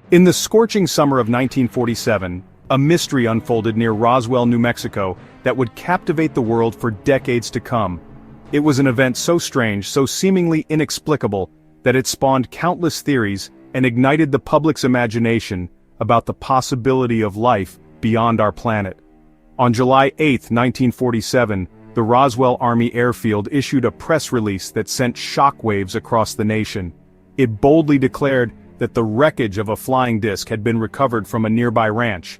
In the scorching summer of 1947, a mystery unfolded near Roswell, New Mexico, that would captivate the world for decades to come. It was an event so strange, so seemingly inexplicable, that it spawned countless theories and ignited the public's imagination about the possibility of life beyond our planet. On July 8, 1947, the Roswell Army Airfield issued a press release that sent shockwaves across the nation. It boldly declared that the wreckage of a flying disc had been recovered from a nearby ranch.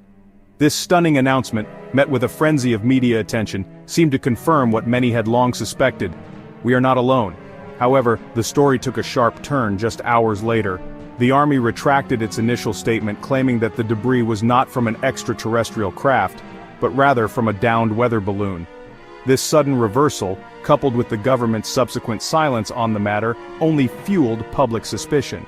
This stunning announcement, met with a frenzy of media attention, seemed to confirm what many had long suspected: we are not alone. However, the story took a sharp turn just hours later. The Army retracted its initial statement, claiming that the debris was not from an extraterrestrial craft, but rather from a downed weather balloon. This sudden reversal, coupled with the government's subsequent silence on the matter, only fueled public suspicion.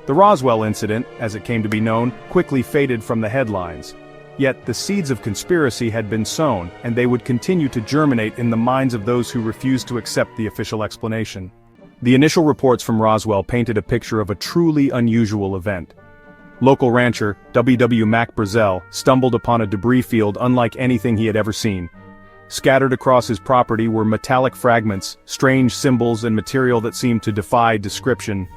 The Roswell incident, as it came to be known, quickly faded from the headlines. Yet the seeds of conspiracy had been sown, and they would continue to germinate in the minds of those who refused to accept the official explanation. The initial reports from Roswell painted a picture of a truly unusual event. Local rancher W. Mac Brazel stumbled upon a debris field unlike anything he had ever seen. Scattered across his property were metallic fragments, strange symbols, and material that seemed to defy description.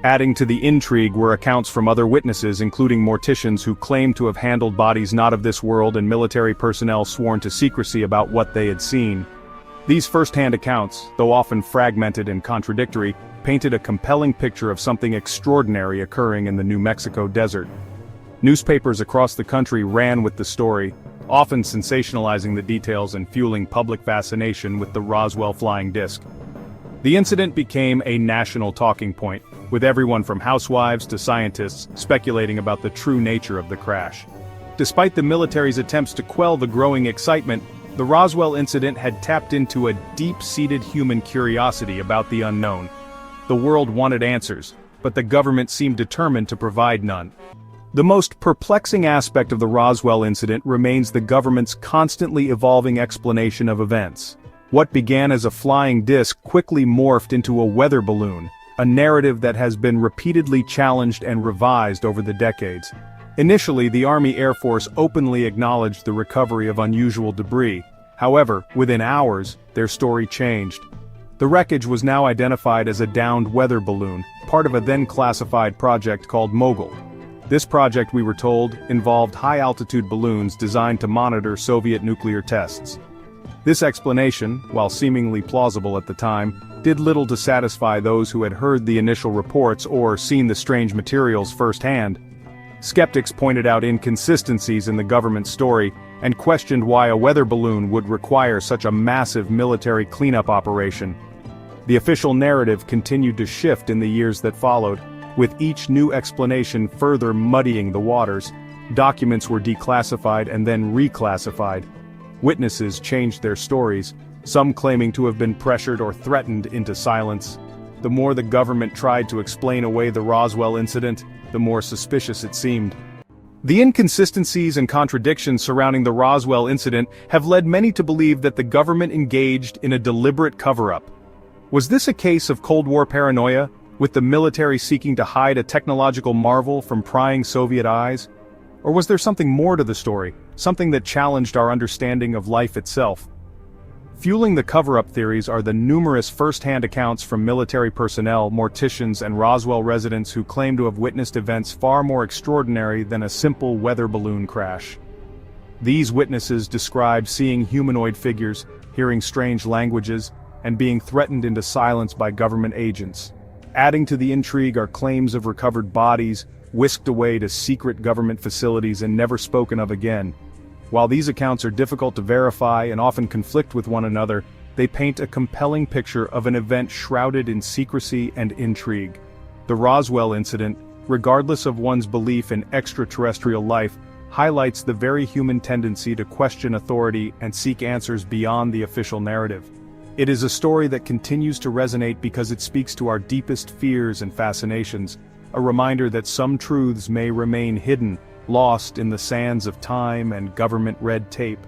Adding to the intrigue were accounts from other witnesses, including morticians who claimed to have handled bodies not of this world, and military personnel sworn to secrecy about what they had seen. These first-hand accounts, though often fragmented and contradictory, painted a compelling picture of something extraordinary occurring in the New Mexico desert. Newspapers across the country ran with the story, often sensationalizing the details and fueling public fascination with the Roswell flying disc. The incident became a national talking point, with everyone from housewives to scientists speculating about the true nature of the crash. Despite the military's attempts to quell the growing excitement, the Roswell incident had tapped into a deep-seated human curiosity about the unknown. The world wanted answers, but the government seemed determined to provide none. The most perplexing aspect of the Roswell incident remains the government's constantly evolving explanation of events. What began as a flying disc quickly morphed into a weather balloon, a narrative that has been repeatedly challenged and revised over the decades. Initially, the Army Air Force openly acknowledged the recovery of unusual debris. However, within hours, their story changed. The wreckage was now identified as a downed weather balloon, part of a then-classified project called Mogul. This project, we were told, involved high-altitude balloons designed to monitor Soviet nuclear tests. This explanation, while seemingly plausible at the time, did little to satisfy those who had heard the initial reports or seen the strange materials firsthand. Skeptics pointed out inconsistencies in the government's story and questioned why a weather balloon would require such a massive military cleanup operation. The official narrative continued to shift in the years that followed, with each new explanation further muddying the waters. Documents were declassified and then reclassified. Witnesses changed their stories, some claiming to have been pressured or threatened into silence. The more the government tried to explain away the Roswell incident, the more suspicious it seemed. The inconsistencies and contradictions surrounding the Roswell incident have led many to believe that the government engaged in a deliberate cover-up. Was this a case of Cold War paranoia, with the military seeking to hide a technological marvel from prying Soviet eyes? Or was there something more to the story, something that challenged our understanding of life itself? Fueling the cover-up theories are the numerous first-hand accounts from military personnel, morticians, and Roswell residents who claim to have witnessed events far more extraordinary than a simple weather balloon crash. These witnesses describe seeing humanoid figures, hearing strange languages, and being threatened into silence by government agents. Adding to the intrigue are claims of recovered bodies, whisked away to secret government facilities and never spoken of again. While these accounts are difficult to verify and often conflict with one another, they paint a compelling picture of an event shrouded in secrecy and intrigue. The Roswell incident, regardless of one's belief in extraterrestrial life, highlights the very human tendency to question authority and seek answers beyond the official narrative. It is a story that continues to resonate because it speaks to our deepest fears and fascinations, a reminder that some truths may remain hidden, lost in the sands of time and government red tape.